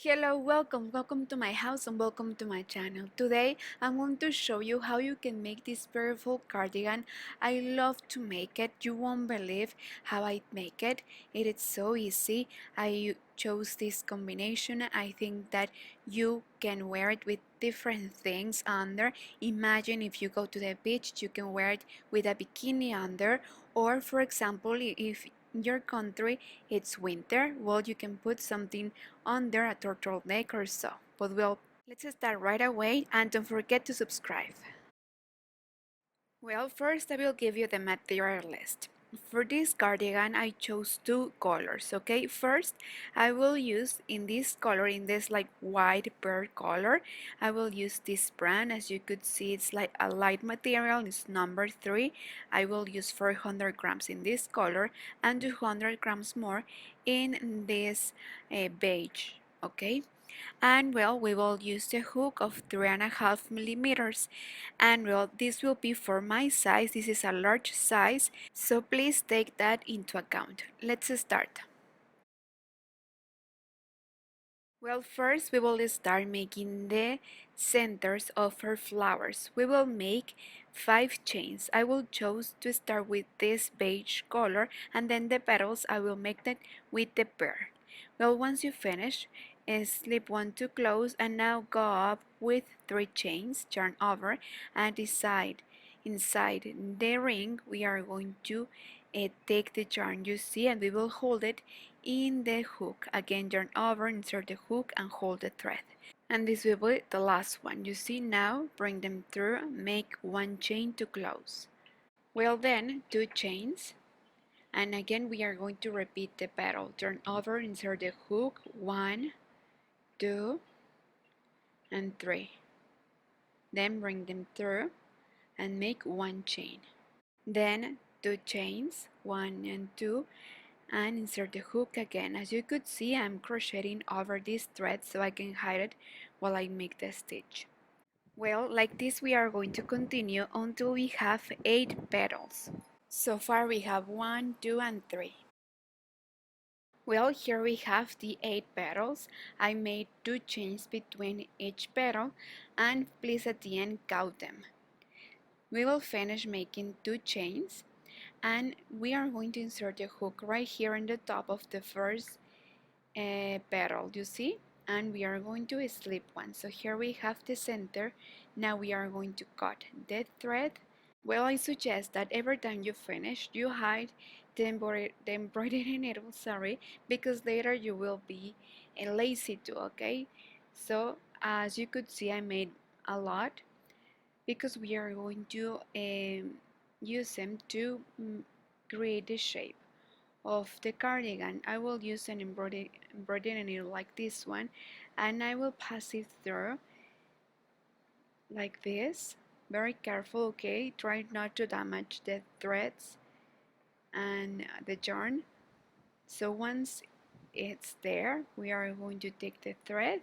Hello, welcome to my house and welcome to my channel. Today I'm going to show you how you can make this beautiful cardigan. I love to make it. You won't believe how I make it. It is so easy. I chose this combination. I think that you can wear it with different things under. Imagine if you go to the beach, you can wear it with a bikini under, or for example, if in your country it's winter, well, you can put something under a turtleneck or so. But well, let's start right away and don't forget to subscribe. Well, first I will give you the material list. For this cardigan I chose two colors, okay? First I will use in this color, in this like white pearl color, I will use this brand. As you could see, it's like a light material, it's number 3. I will use 400 grams in this color and 200 grams more in this beige, okay? And well, we will use the hook of 3.5 millimeters, and well, this will be for my size. This is a large size, so please take that into account. Let's start. Well, first we will start making the centers of our flowers. We will make 5 chains. I will choose to start with this beige color, and then the petals I will make that with the pearl. Well, once you finish, slip 1 to close, and now go up with 3 chains, turn over, and inside the ring we are going to take the yarn you see, and we will hold it in the hook. Again, turn over, insert the hook and hold the thread. And this will be the last one. You see, now bring them through, make 1 chain to close. Well, then 2 chains, and again we are going to repeat the petal. Turn over, insert the hook, 1, 2 and 3. Then bring them through and make 1 chain. Then 2 chains, 1 and 2, and insert the hook again. As you could see, I'm crocheting over this thread so I can hide it while I make the stitch. Well, like this we are going to continue until we have 8 petals. So far we have 1, 2 and 3. Well, here we have the 8 petals. I made 2 chains between each petal, and please at the end count them. We will finish making 2 chains, and we are going to insert the hook right here in the top of the first petal, you see, and we are going to slip 1. So here we have the center. Now we are going to cut the thread. Well, I suggest that every time you finish, you hide the embroidery needle, sorry, because later you will be lazy too, okay? So as you could see, I made a lot because we are going to use them to create the shape of the cardigan. I will use an embroidery needle like this one, and I will pass it through like this. Very careful, okay? Try not to damage the threads and the yarn. So once it's there, we are going to take the thread,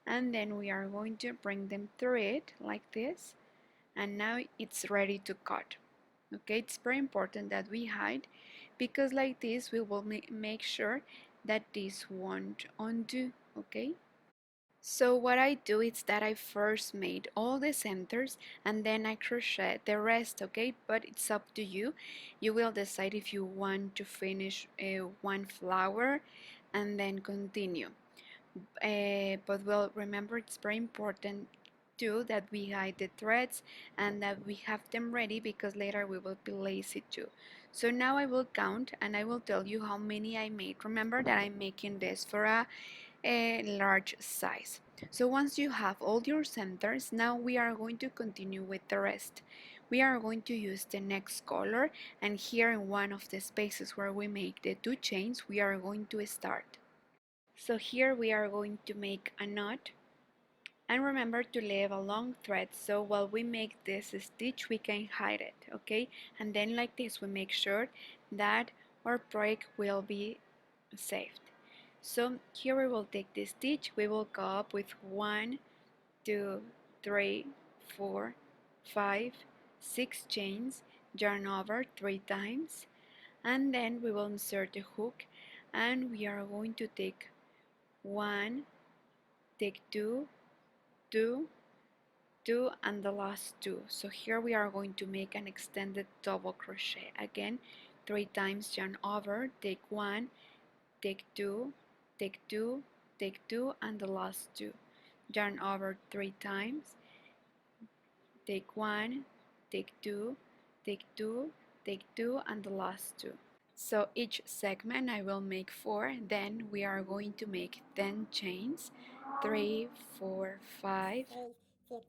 and then we are going to bring them through it like this, and now it's ready to cut. Okay, it's very important that we hide, because like this we will make sure that this won't undo. Okay, so what I do is that I first made all the centers and then I crochet the rest, okay? But it's up to you. You will decide if you want to finish one flower and then continue. But well, remember, it's very important too that we hide the threads and that we have them ready, because later we will be lazy too. So now I will count and I will tell you how many I made. Remember that I'm making this for a large size. So once you have all your centers, now we are going to continue with the rest. We are going to use the next color, and here in one of the spaces where we make the 2 chains, we are going to start. So here we are going to make a knot, and remember to leave a long thread so while we make this stitch we can hide it, okay? And then like this we make sure that our project will be saved. So here we will take this stitch, we will go up with 1, 2, 3, 4, 5, 6 chains, yarn over 3 times, and then we will insert the hook, and we are going to take 1, take two, two, two, and the last two. So here we are going to make an extended double crochet. Again, 3 times yarn over, take one, take two, take two, take two, and the last two. Yarn over 3 times, take one, take two, take two, take two, and the last two. So each segment I will make 4, then we are going to make 10 chains, 3, 4, 5, 6, 7,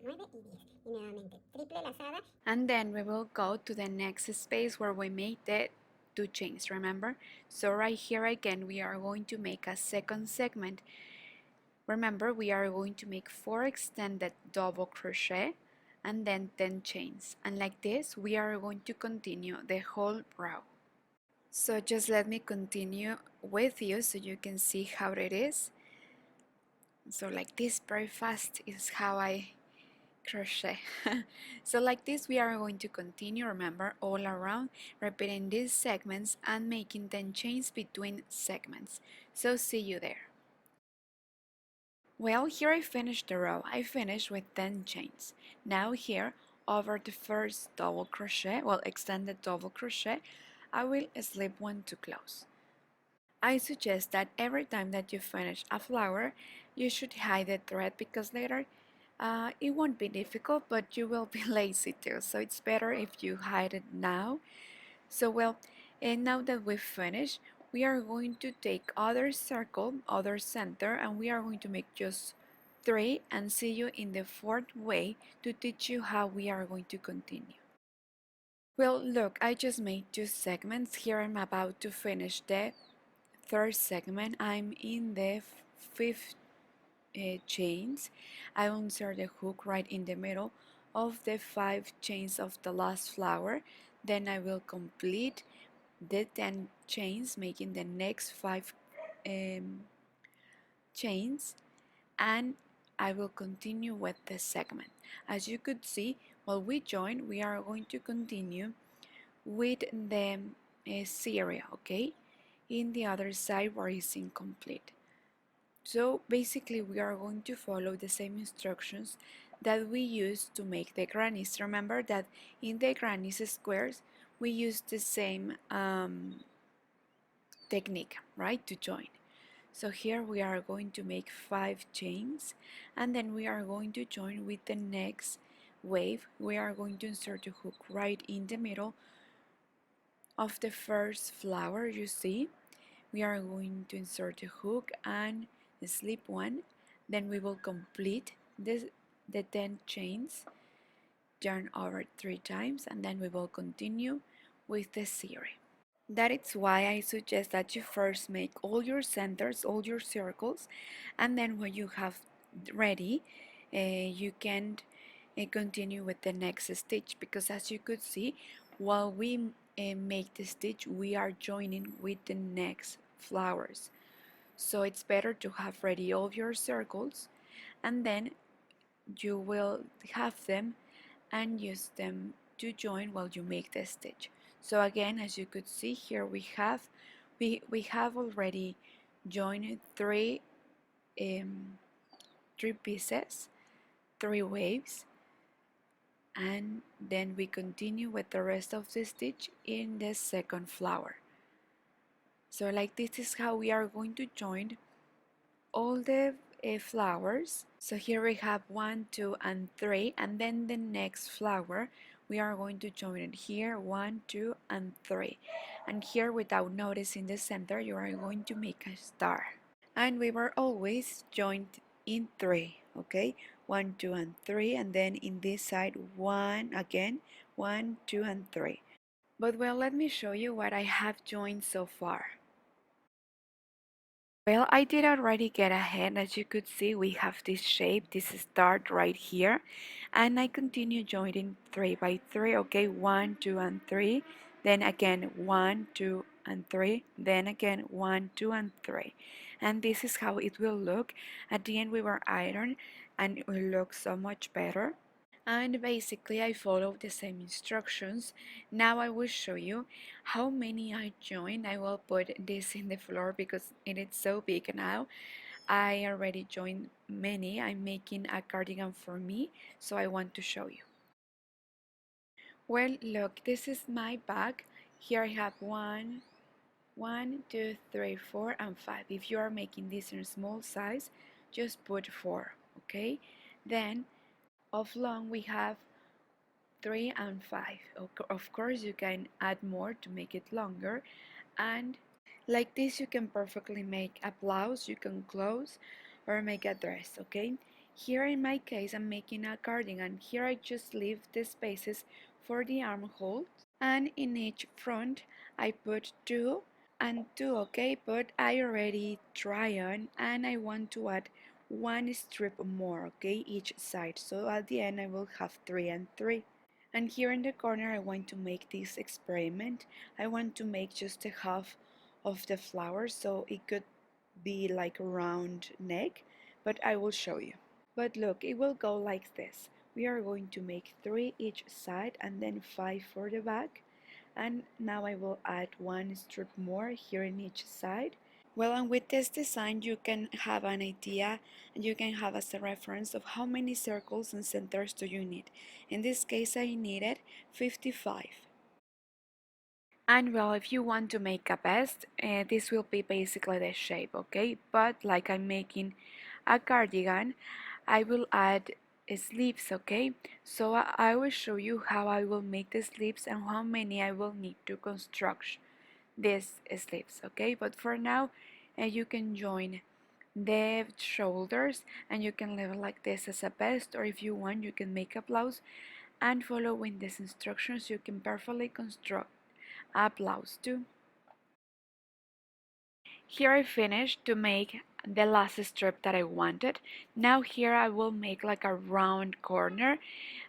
8, 9 y 10. Y nuevamente triple lazada. And then we will go to the next space where we made the 2 chains, remember? So right here again we are going to make a second segment. Remember, we are going to make 4 extended double crochet and then 10 chains. And like this, we are going to continue the whole row. So just let me continue with you so you can see how it is. So like this, very fast is how I crochet. So like this we are going to continue, remember, all around, repeating these segments and making 10 chains between segments. So see you there. Well, here I finished the row. I finished with 10 chains. Now here, over the first double crochet, well, extended double crochet, I will slip one to close. I suggest that every time that you finish a flower, you should hide the thread because later it won't be difficult, but you will be lazy too. So it's better if you hide it now. So well, and now that we've finished, we are going to take other circle, other center, and we are going to make just 3 and see you in the 4th way to teach you how we are going to continue. Well, look, I just made 2 segments. Here I'm about to finish the 3rd segment. I'm in the 5th chains. I will insert the hook right in the middle of the 5 chains of the last flower. Then I will complete the 10 chains, making the next 5 chains, and I will continue with the segment. As you could see, while we join, we are going to continue with the series, okay, in the other side where it's incomplete. So basically we are going to follow the same instructions that we used to make the grannies. Remember that in the grannies squares we use the same technique, right, to join. So here we are going to make 5 chains and then we are going to join with the next wave. We are going to insert a hook right in the middle of the first flower, you see. We are going to insert a hook and slip one, then we will complete the 10 chains, yarn over 3 times, and then we will continue with the series. That is why I suggest that you first make all your centers, all your circles, and then when you have ready, you can continue with the next stitch, because as you could see, while we make the stitch, we are joining with the next flowers. So it's better to have ready all your circles, and then you will have them and use them to join while you make the stitch. So again, as you could see here, we have already joined three pieces, 3 waves, and then we continue with the rest of the stitch in the second flower. So like this is how we are going to join all the flowers. So here we have 1, 2, and 3, and then the next flower we are going to join it here, 1, 2, and 3, and here, without noticing the center, you are going to make a star, and we were always joined in 3, okay, 1, 2, and 3, and then in this side 1 again, 1, 2, and 3. But well, let me show you what I have joined so far. Well, I did already get ahead. As you could see, we have this shape, this start right here, and I continue joining 3 by 3, okay, 1, 2, and 3, then again 1, 2, and 3, then again 1, 2, and 3, and this is how it will look. At the end we will iron and it will look so much better. And basically I follow the same instructions. Now I will show you how many I joined. I will put this in the floor because it is so big now. I already joined many. I'm making a cardigan for me, so I want to show you. Well, look, this is my bag. Here I have one, two, three, four, and five. If you are making this in small size, just put four, okay? Then of long we have 3 and 5. Of course, you can add more to make it longer, and like this, you can perfectly make a blouse, you can close or make a dress, okay? Here in my case, I'm making a cardigan. Here I just leave the spaces for the armhole, and in each front, I put two and two, okay? But I already try on, and I want to add one strip more, okay? Each side. So at the end, I will have three and three. And here in the corner I want to make this experiment. I want to make just a half of the flower so it could be like a round neck, but I will show you. But look, it will go like this. We are going to make 3 each side and then 5 for the back. And now I will add one strip more here in each side. Well, and with this design, you can have an idea and you can have as a reference of how many circles and centers do you need. In this case, I needed 55. And well, if you want to make a vest, this will be basically the shape, okay? But like I'm making a cardigan, I will add sleeves, okay? So I will show you how I will make the sleeves and how many I will need to construct these sleeves, okay? But for now, you can join the shoulders and you can leave it like this as a vest, or if you want you can make a blouse, and following these instructions you can perfectly construct a blouse too. Here I finished to make the last strip that I wanted. Now here I will make like a round corner.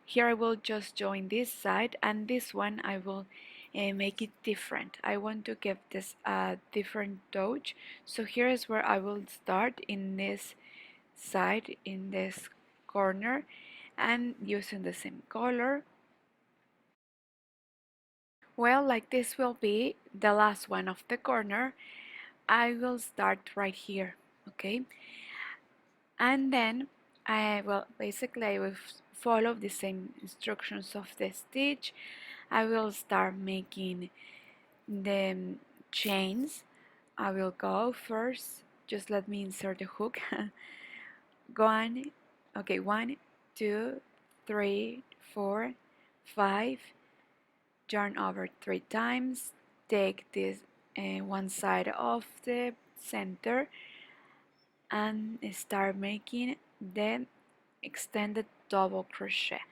Here I will just join this side, and this one I will make it different. I want to give this a different touch. So here is where I will start in this side, in this corner, and using the same color. Well, like this will be the last one of the corner. I will start right here, okay? And then I will basically I will follow the same instructions of the stitch. I will start making the chains. I will go first, just let me insert the hook. One, okay, 1, 2, 3, 4, 5, turn over 3 times, take this one side of the center and start making the extended double crochet.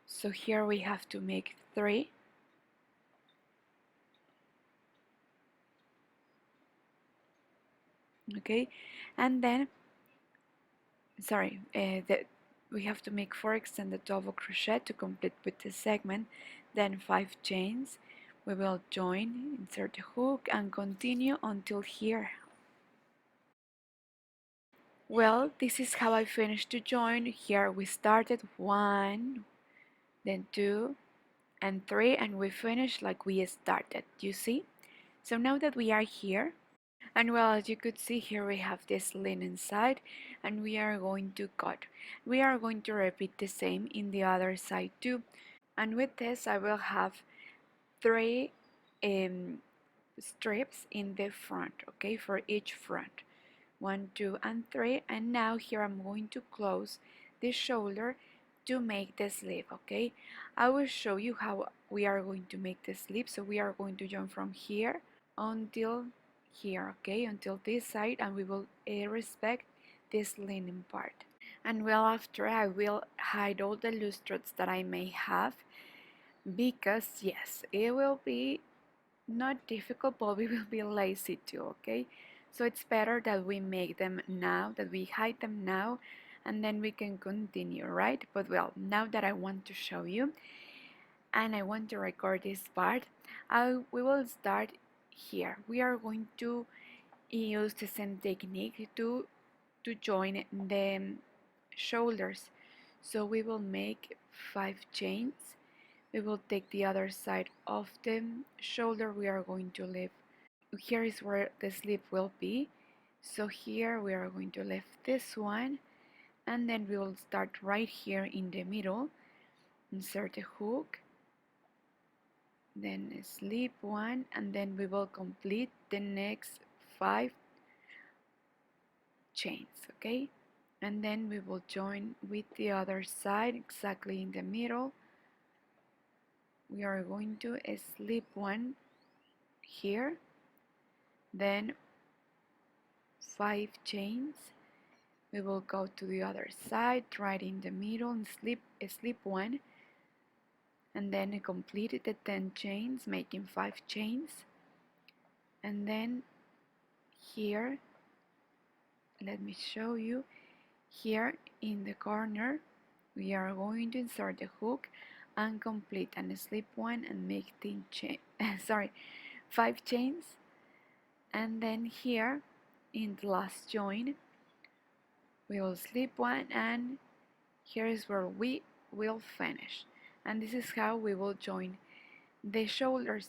So here we have to make 3, okay, and then we have to make 4 extended double crochet to complete with the segment, then 5 chains. We will join, insert the hook and continue until here. Well, this is how I finished to join. Here we started 1, then 2 and 3, and we finished like we started, you see? So now that we are here, and well, as you could see here we have this linen side, and we are going to cut. We are going to repeat the same in the other side too. And with this I will have 3 strips in the front, okay, for each front. 1, 2 and 3, and now here I'm going to close the shoulder to make the sleeve, okay? I will show you how we are going to make the sleeve. So we are going to jump from here until here, okay, until this side, and we will respect this linen part. And well, after I will hide all the loose threads that I may have, because yes, it will be not difficult, but we will be lazy too, okay? So it's better that we make them now, that we hide them now, and then we can continue, right? But well, now that I want to show you and I want to record this part, we will start here. We are going to use the same technique to join the shoulders. So we will make 5 chains. We will take the other side of the shoulder. We are going to leave. Here is where the sleeve will be. So here we are going to lift this one, and then we will start right here in the middle, insert a hook, then slip one, and then we will complete the next 5 chains, okay? And then we will join with the other side exactly in the middle. We are going to slip one here, then 5 chains. We will go to the other side right in the middle and slip one, and then complete the 10 chains, making 5 chains. And then here, let me show you, here in the corner we are going to insert the hook and complete and slip one and make 10 sorry, 5 chains. And then here in the last join we will slip one, and here is where we will finish. And this is how we will join the shoulders.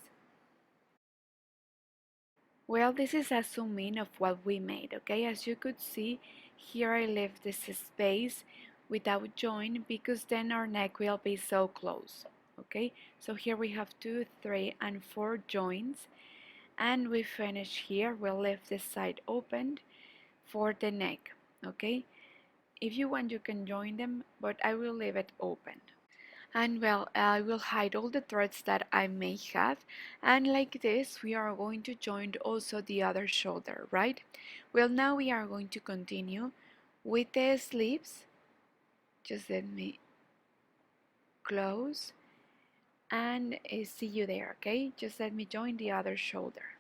Well, this is a zoom in of what we made, okay? As you could see, here I left this space without join because then our neck will be so close, okay? So here we have 2, 3, and 4 joins, and we finish here. We'll leave this side open for the neck, okay? If you want, you can join them, but I will leave it open. And well, I will hide all the threads that I may have, and like this we are going to join also the other shoulder, right? Well, now we are going to continue with the sleeves. Just let me close and see you there, okay? Just let me join the other shoulder.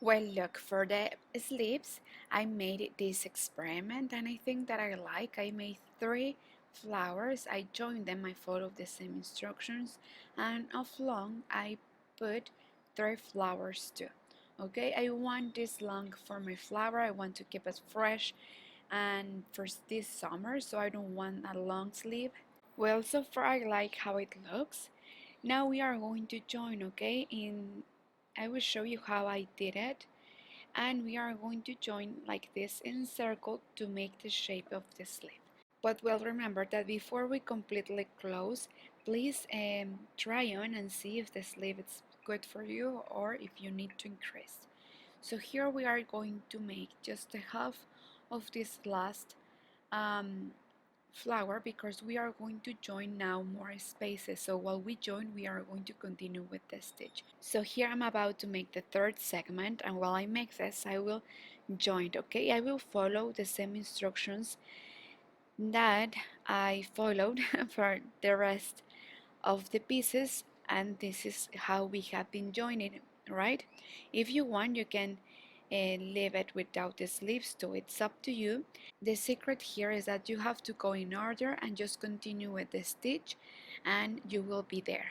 Well, look, for the sleeves, I made this experiment and I think that I like. I made 3 flowers. I joined them, I followed the same instructions, and off long I put 3 flowers too. Okay, I want this long for my flower. I want to keep it fresh and for this summer, so I don't want a long sleeve. Well, so far I like how it looks. Now we are going to join, okay? I will show you how I did it, and we are going to join like this in circle to make the shape of the sleeve. But well, remember that before we completely close, please try on and see if the sleeve is good for you or if you need to increase. So here we are going to make just the half of this last um, flower because we are going to join now more spaces. So while we join, we are going to continue with the stitch. So here I'm about to make the third segment, and while I make this I will join, okay? I will follow the same instructions that I followed for the rest of the pieces, and this is how we have been joining, right? If you want, you can leave it without the sleeves too, it's up to you. The secret here is that you have to go in order and just continue with the stitch and you will be there.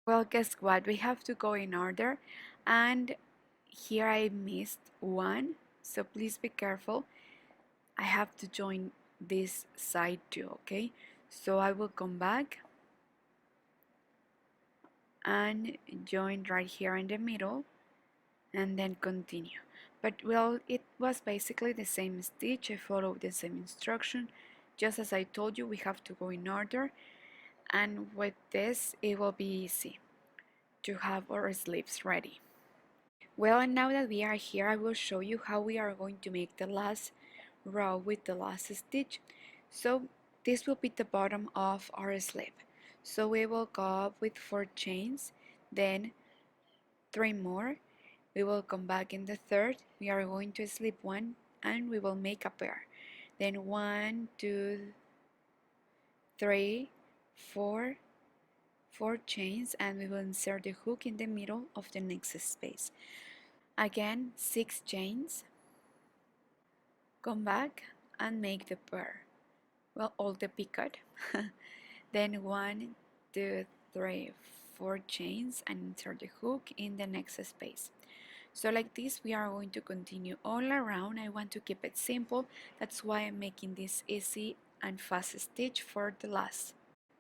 Well, guess what? We have to go in order, and here I missed one, so please be careful. I have to join this side too, okay? So I will come back and join right here in the middle and then continue. But well, it was basically the same stitch. I followed the same instruction. Just as I told you, we have to go in order, and with this it will be easy to have our sleeves ready. Well, and now that we are here, I will show you how we are going to make the last row with the last stitch. So this will be the bottom of our sleeve. So we will go up with 4 chains, then 3 more. We will come back in the third. We are going to slip one and we will make a pair. Then 1, 2, 3, 4, 4 chains, and we will insert the hook in the middle of the next space. Again, 6 chains. Come back and make the pair. Well, all the picot. Then 1, 2, 3, 4 chains and insert the hook in the next space. So like this we are going to continue all around. I want to keep it simple, that's why I'm making this easy and fast stitch for the last.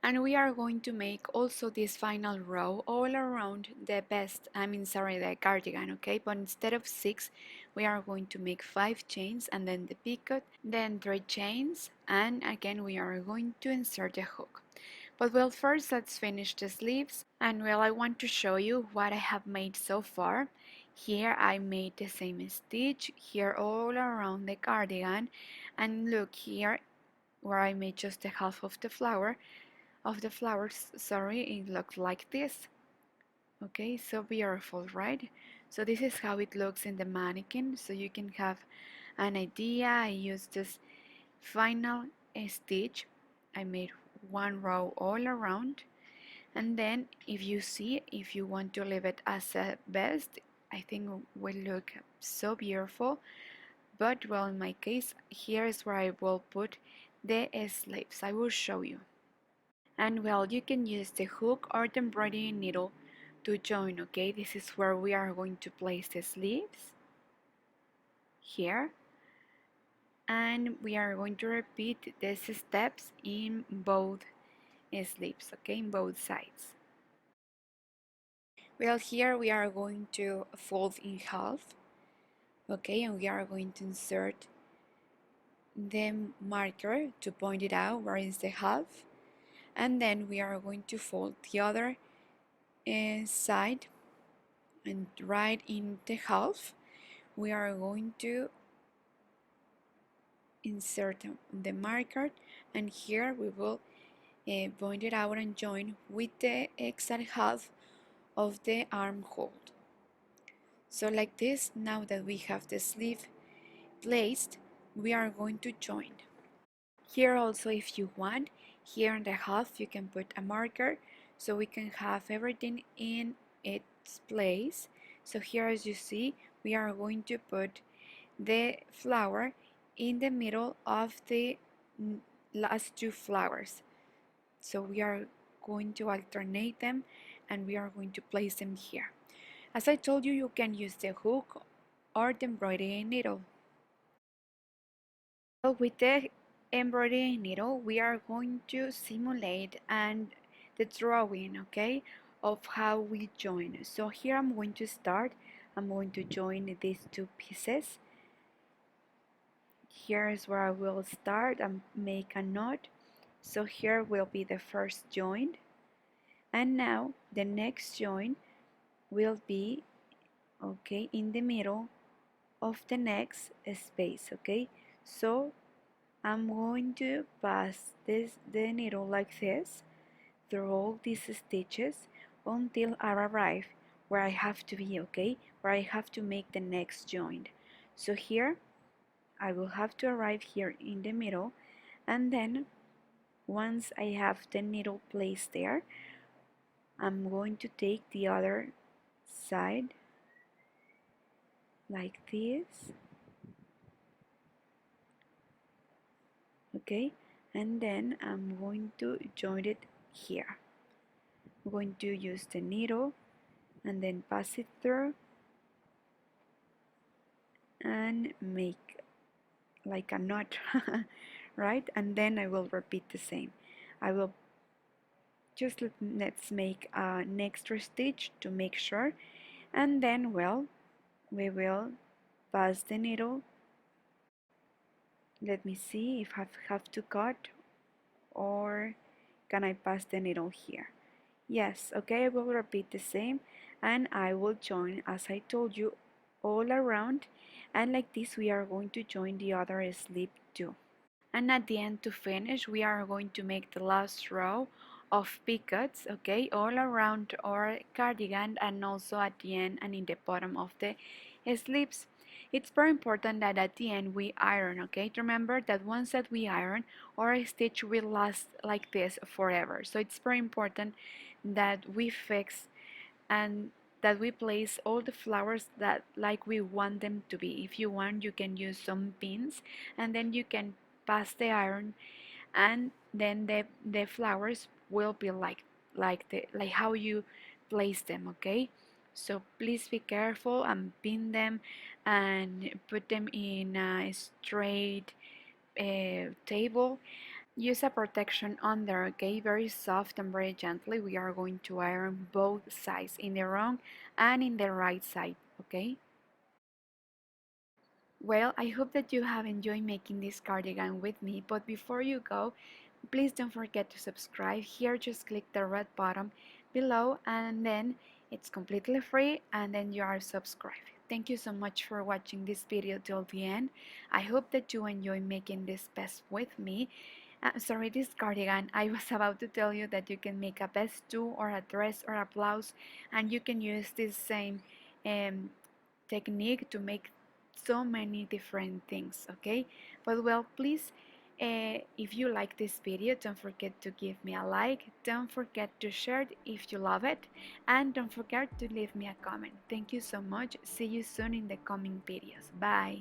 And we are going to make also this final row all around the vest, the cardigan, okay? But instead of 6, we are going to make 5 chains and then the picot, then 3 chains, and again we are going to insert the hook. But well, first let's finish the sleeves. And well, I want to show you what I have made so far. Here I made the same stitch here all around the cardigan, and look here where I made just the half of the flowers, sorry, it looks like this. Okay, so beautiful, right? So this is how it looks in the mannequin, so you can have an idea. I used this final stitch. I made one row all around, and then if you want to leave it as a vest, I think it will look so beautiful. But well, in my case, here is where I will put the sleeves. I will show you. And well, you can use the hook or the embroidery needle to join, okay? This is where we are going to place the sleeves here, and we are going to repeat these steps in both sleeves, okay, in both sides. Well, here we are going to fold in half, okay, and we are going to insert the marker to point it out where is the half, and then we are going to fold the other side, and right in the half we are going to insert the marker, and here we will point it out and join with the exact half of the armhole. So like this, now that we have the sleeve placed, we are going to join. Here also, if you want, here in the half you can put a marker so we can have everything in its place. So here, as you see, we are going to put the flower in the middle of the last 2 flowers. So we are going to alternate them, and we are going to place them here. As I told you, you can use the hook or the embroidery needle. So with the embroidery needle, we are going to simulate and the drawing, okay, of how we join. So here I'm going to start. I'm going to join these 2 pieces. Here is where I will start and make a knot. So here will be the first join, and now the next join will be, okay, in the middle of the next space, okay. So I'm going to pass the needle like this through all these stitches until I arrive where I have to be, okay, where I have to make the next join. So here I will have to arrive here in the middle, and then once I have the needle placed there, I'm going to take the other side like this, okay, and then I'm going to join it here. I'm going to use the needle and then pass it through and make like a knot, right? And then I will repeat the same. I will just let's make an extra stitch to make sure, and then well, we will pass the needle. Let me see if I have to cut, or can I pass the needle here? Yes, okay, I will repeat the same, and I will join as I told you all around, and like this we are going to join the other slip too. And at the end, to finish, we are going to make the last row of picots, okay, all around our cardigan, and also at the end and in the bottom of the sleeves. It's very important that at the end we iron, okay. Remember that once that we iron, our stitch will last like this forever. So it's very important that we fix and that we place all the flowers that like we want them to be. If you want, you can use some pins, and then you can pass the iron, and then the flowers will be like how you place them, okay. So please be careful and pin them and put them in a straight table, Use a protection under, okay? Very soft and very gently. We are going to iron both sides, in the wrong and in the right side, okay? Well, I hope that you have enjoyed making this cardigan with me, but before you go, please don't forget to subscribe. Here, just click the red button below and then it's completely free and then you are subscribed. Thank you so much for watching this video till the end. I hope that you enjoy making this piece with me. Sorry, this cardigan. I was about to tell you that you can make a vest too, or a dress, or a blouse, and you can use this same um, technique to make so many different things, okay? But well, please, if you like this video, don't forget to give me a like, don't forget to share it if you love it, and don't forget to leave me a comment. Thank you so much. See you soon in the coming videos. Bye.